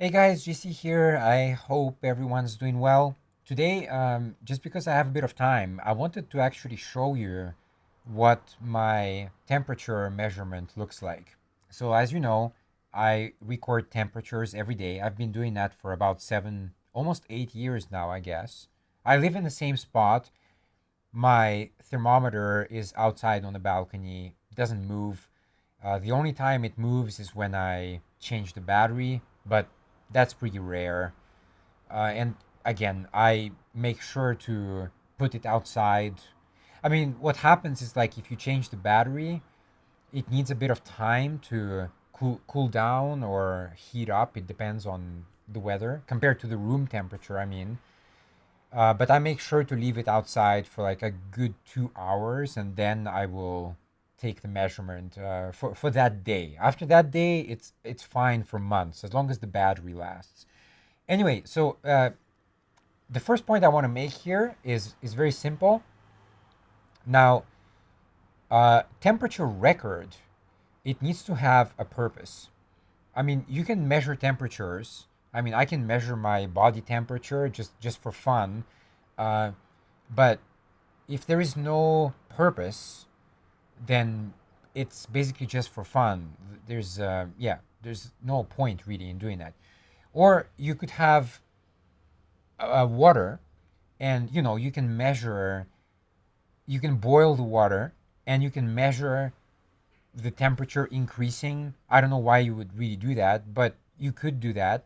Hey guys, GC here. I hope everyone's doing well. Today, just because I have a bit of time, I wanted to actually show you what my temperature measurement looks like. So, as you know, I record temperatures every day. I've been doing that for about almost 8 years now, I guess. I live in the same spot. My thermometer is outside on the balcony, it doesn't move. The only time it moves is when I change the battery, but that's pretty rare. And again, I make sure to put it outside. I mean, what happens is like if you change the battery, it needs a bit of time to cool down or heat up. It depends on the weather compared to the room temperature. I mean, but I make sure to leave it outside for like a good 2 hours, and then I will take the measurement for that day. After that day, it's fine for months as long as the battery lasts. Anyway, so the first point I want to make here is very simple. Now, temperature record, it needs to have a purpose. I mean, you can measure temperatures. I mean, I can measure my body temperature just for fun, uh, but if there is no purpose, then it's basically just for fun. There's no point really in doing that. Or you could have water, and you can measure. You can boil the water, and you can measure the temperature increasing. I don't know why you would really do that, but you could do that.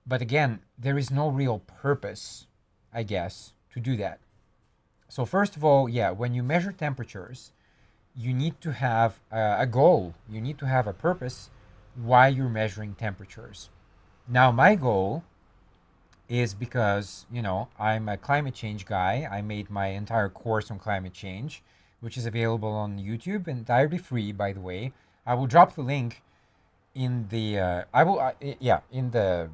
But again, there is no real purpose, I guess, to do that. So first of all, yeah, when you measure temperatures, you need to have a goal. You need to have a purpose why you're measuring temperatures. Now, my goal is because, I'm a climate change guy. I made my entire course on climate change, which is available on YouTube, entirely free, by the way. I will drop the link in the in the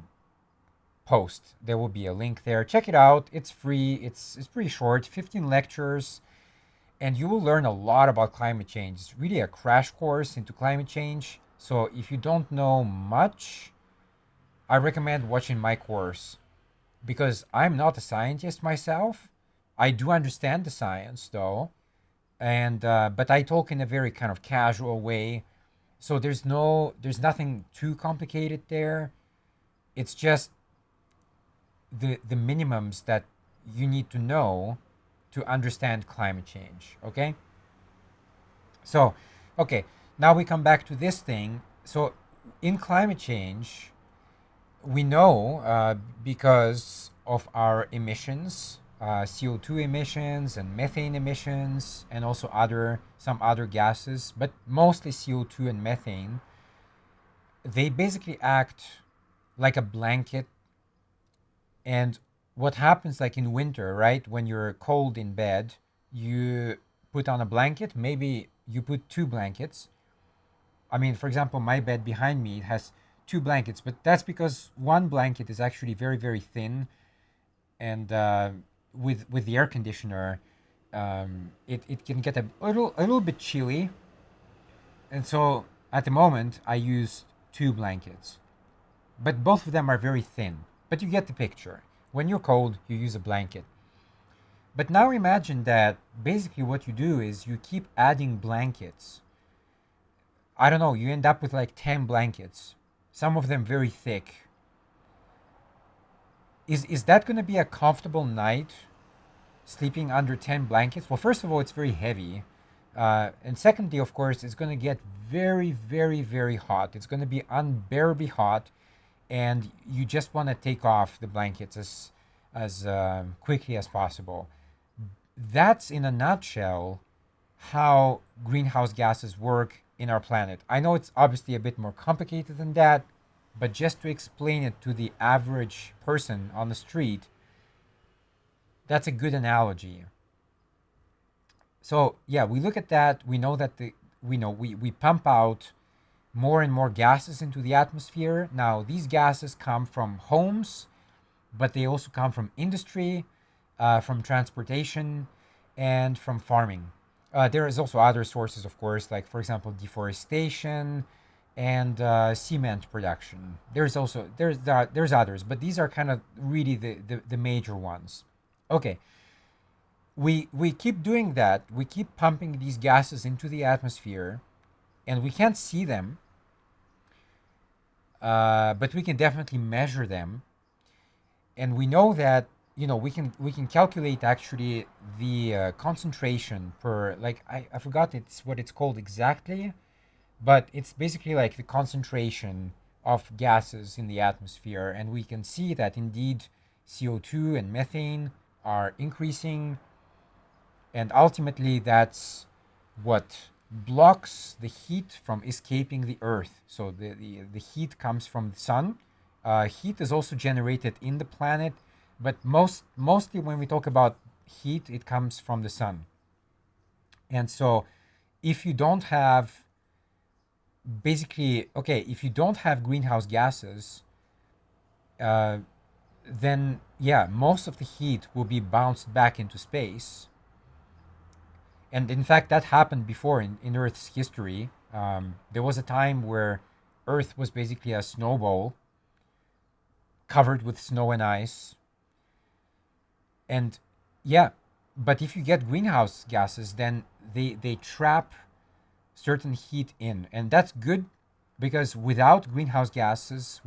post. There will be a link there. Check it out. It's free. It's pretty short, 15 lectures, and you will learn a lot about climate change. It's really a crash course into climate change. So if you don't know much, I recommend watching my course because I'm not a scientist myself. I do understand the science though, and but I talk in a very kind of casual way. So there's nothing too complicated there. It's just the minimums that you need to know to understand climate change. Okay. So, okay, now we come back to this thing. So, in climate change, we know because of our emissions, CO2 emissions and methane emissions, and also some other gases, but mostly CO2 and methane, they basically act like a blanket. And what happens, like in winter, right? When you're cold in bed, you put on a blanket. Maybe you put two blankets. I mean, for example, my bed behind me has two blankets, but that's because one blanket is actually very, very thin, and with the air conditioner, it can get a little bit chilly, and so at the moment I use two blankets, but both of them are very thin. But you get the picture. When you're cold, you use a blanket. But now imagine that basically what you do is you keep adding blankets. I don't know, you end up with like 10 blankets, some of them very thick. Is that going to be a comfortable night sleeping under 10 blankets? Well, first of all, it's very heavy. And secondly, of course, it's going to get very, very, very hot. It's going to be unbearably hot. And you just want to take off the blankets as quickly as possible. That's in a nutshell how greenhouse gases work in our planet. I know it's obviously a bit more complicated than that, but just to explain it to the average person on the street, that's a good analogy. So yeah, we look at that. We know that we pump out more and more gases into the atmosphere. Now these gases come from homes, but they also come from industry, from transportation, and from farming. There is also other sources, of course, like for example deforestation, and cement production. There's others, but these are kind of really the major ones. Okay, we keep doing that. We keep pumping these gases into the atmosphere, and we can't see them, but we can definitely measure them, and we know that we can calculate actually the concentration per, like, I forgot it's what it's called exactly, but it's basically like the concentration of gases in the atmosphere, and we can see that indeed CO2 and methane are increasing, and ultimately that's what blocks the heat from escaping the earth. So the heat comes from the sun. Heat is also generated in the planet, but mostly when we talk about heat, it comes from the sun. And so if you don't have basically, okay, if you don't have greenhouse gases, uh, then yeah, most of the heat will be bounced back into space. And in fact, that happened before in Earth's history. There was a time where Earth was basically a snowball covered with snow and ice. And yeah, but if you get greenhouse gases, then they trap certain heat in, and that's good because without greenhouse gases,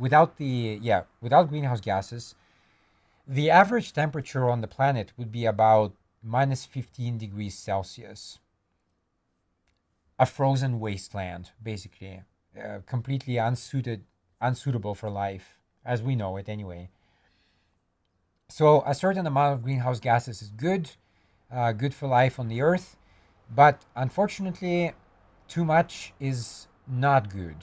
the average temperature on the planet would be about minus 15 degrees Celsius, a frozen wasteland, basically, completely unsuitable for life as we know it anyway. So a certain amount of greenhouse gases is good, good for life on the Earth, but unfortunately, too much is not good.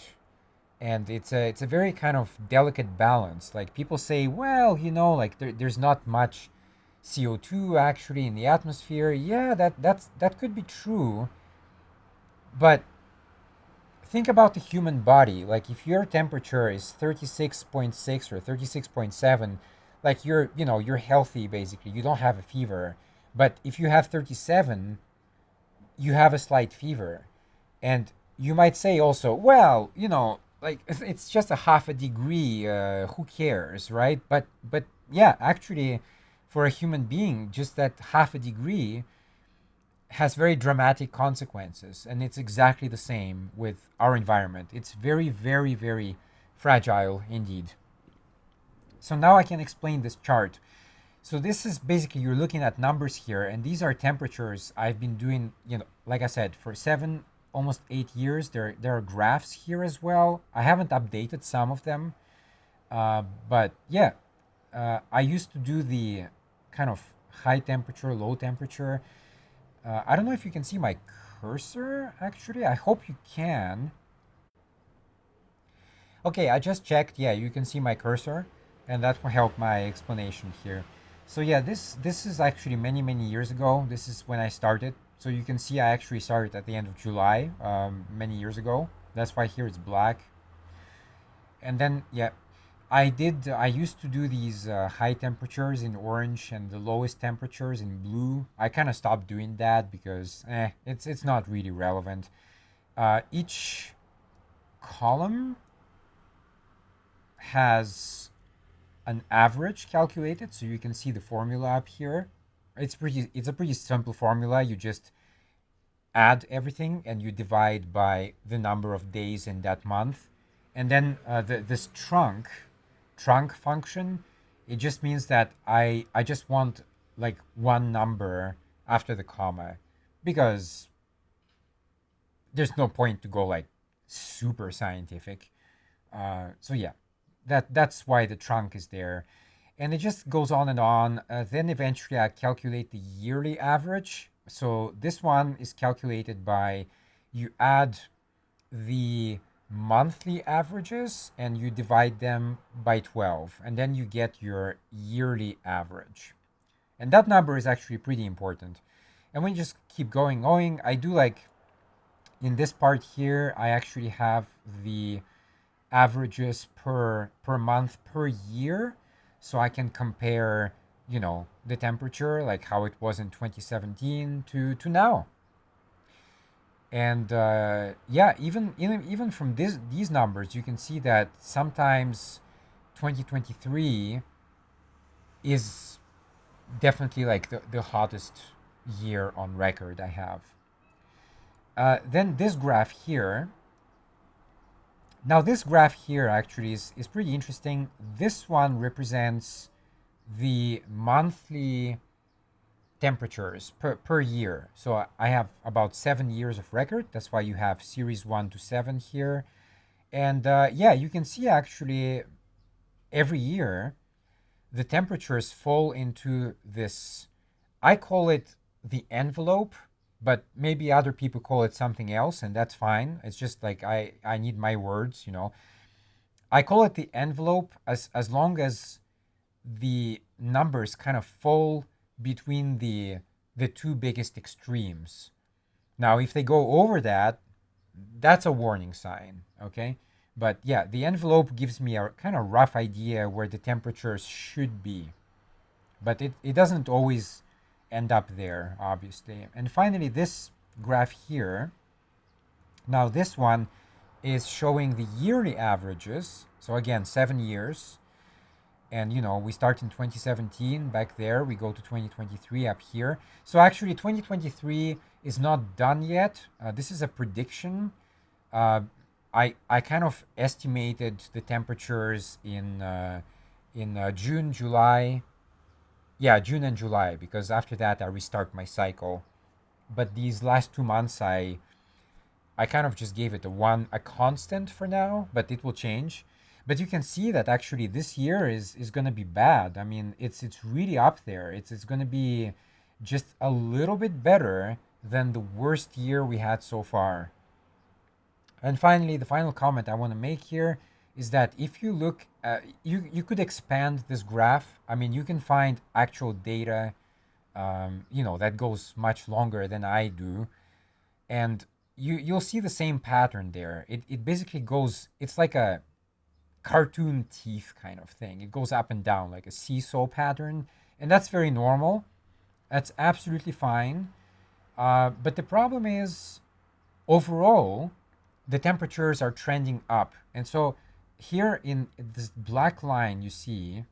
And it's a very kind of delicate balance. Like people say, well, like there's not much CO2 actually in the atmosphere. Yeah, that could be true, but think about the human body. Like if your temperature is 36.6 or 36.7, like you're healthy basically. You don't have a fever. But if you have 37, you have a slight fever. And you might say also, well, like it's just a half a degree. Who cares, right? But yeah, actually, for a human being, just that half a degree has very dramatic consequences, and it's exactly the same with our environment. It's very, very, very fragile indeed. So now I can explain this chart. So this is basically, you're looking at numbers here, and these are temperatures I've been doing, like I said, for 7, almost 8 years. There are graphs here as well. I haven't updated some of them, but yeah, I used to do the kind of high temperature, low temperature. I don't know if you can see my cursor actually. I hope you can. Okay, I just checked. Yeah, you can see my cursor, and that will help my explanation here. So yeah, this is actually many many years ago. This is when I started. So you can see I actually started at the end of July, many years ago. That's why here it's black. And then yeah, I used to do these high temperatures in orange and the lowest temperatures in blue. I kind of stopped doing that because it's not really relevant. Each column has an average calculated, so you can see the formula up here. It's a pretty simple formula. You just add everything and you divide by the number of days in that month, and then this trunk function, it just means that I just want like one number after the comma, because there's no point to go like super scientific. So yeah, that's why the trunk is there, and it just goes on and on. Then eventually I calculate the yearly average. So this one is calculated by, you add the monthly averages and you divide them by 12, and then you get your yearly average. And that number is actually pretty important. And when you just keep going, I do like in this part here, I actually have the averages per month per year, so I can compare the temperature, like how it was in 2017 to now. And yeah, even from these numbers, you can see that sometimes 2023 is definitely like the hottest year on record I have. Then this graph here. Now this graph here actually is pretty interesting. This one represents the monthly temperatures per year. So I have about 7 years of record. That's why you have series 1 to 7 here. And yeah, you can see actually every year the temperatures fall into this. I call it the envelope, but maybe other people call it something else, and that's fine. It's just like I need my words. I call it the envelope as long as the numbers kind of fall between the two biggest extremes. Now, if they go over that, that's a warning sign, okay? But yeah, the envelope gives me a kind of rough idea where the temperatures should be. But it doesn't always end up there, obviously. And finally, this graph here. Now, this one is showing the yearly averages. So again, 7 years. And we start in 2017 back there. We go to 2023 up here. So actually, 2023 is not done yet. This is a prediction. Uh, I kind of estimated the temperatures in June, July. Yeah, June and July, because after that I restart my cycle. But these last 2 months, I kind of just gave it a constant for now, but it will change. But you can see that actually this year is going to be bad. I mean, it's really up there. It's going to be just a little bit better than the worst year we had so far. And finally, the final comment I want to make here is that if you look, you could expand this graph. I mean, you can find actual data, that goes much longer than I do, and you'll see the same pattern there. It basically goes. It's like a cartoon teeth kind of thing. It goes up and down like a seesaw pattern, and that's very normal. That's absolutely fine. But the problem is, overall, the temperatures are trending up. And so here in this black line, you see,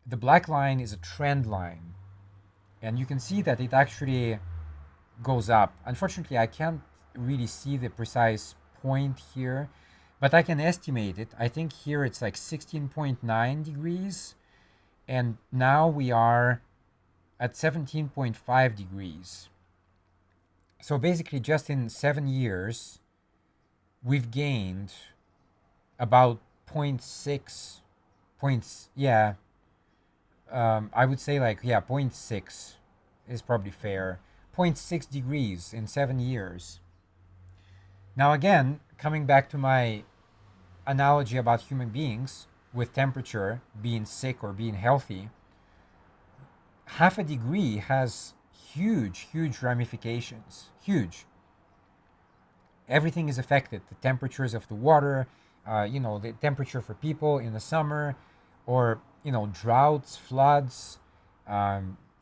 the black line is a trend line. And you can see that it actually goes up. Unfortunately, I can't really see the precise point here, but I can estimate it. I think here it's like 16.9 degrees, and now we are at 17.5 degrees. So basically, just in 7 years, we've gained about point 0.6 points. Yeah, I would say like, yeah, point 0.6 is probably fair. 0.6 degrees in 7 years. Now, again, coming back to my analogy about human beings with temperature being sick or being healthy, half a degree has huge ramifications. Huge. Everything is affected. The temperatures of the water, the temperature for people in the summer, or droughts, floods,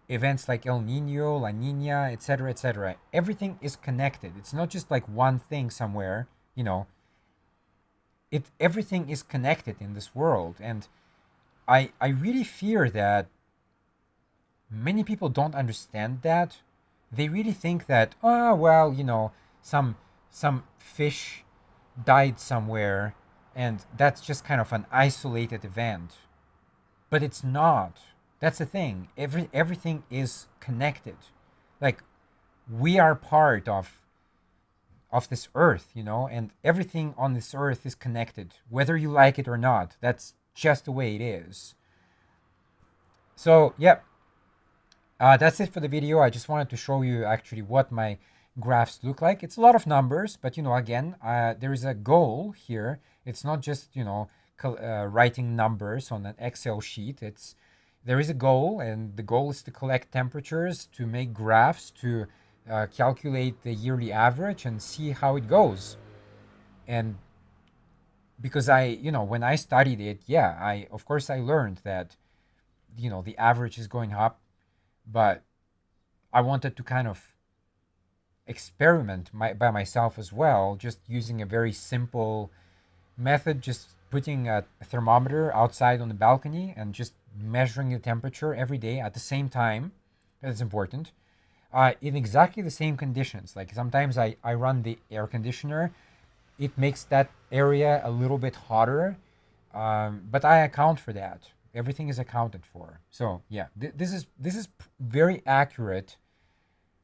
events like El Nino, La Nina, etc., etc. Everything is connected. It's not just like one thing somewhere. Everything is connected in this world, and I really fear that many people don't understand that. They really think that, oh well, some fish died somewhere, and that's just kind of an isolated event. But it's not. That's the thing. Everything is connected. Like, we are part of this earth, and everything on this earth is connected, whether you like it or not. That's just the way it is. So, yeah, that's it for the video. I just wanted to show you actually what my graphs look like. It's a lot of numbers, but again, there is a goal here. It's not just writing numbers on an Excel sheet. There is a goal, and the goal is to collect temperatures, to make graphs, to calculate the yearly average and see how it goes. And because when I studied it, yeah, of course I learned that the average is going up, but I wanted to kind of experiment by myself as well, just using a very simple method, just putting a thermometer outside on the balcony and just measuring the temperature every day at the same time. That's important. In exactly the same conditions. Like sometimes I run the air conditioner, it makes that area a little bit hotter, but I account for that. Everything is accounted for. So yeah, this is very accurate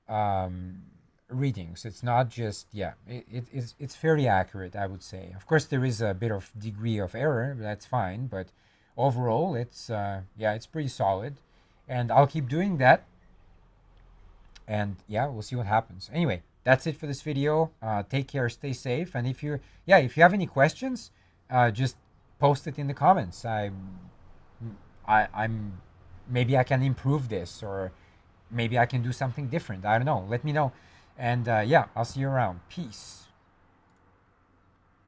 um, readings. It's not just yeah. It's fairly accurate, I would say. Of course, there is a bit of degree of error. That's fine, but overall, it's yeah, it's pretty solid, and I'll keep doing that. And yeah, we'll see what happens. Anyway, that's it for this video. Take care, stay safe, and if you have any questions, just post it in the comments. I'm maybe I can improve this, or maybe I can do something different. I don't know. Let me know. And yeah, I'll see you around. Peace.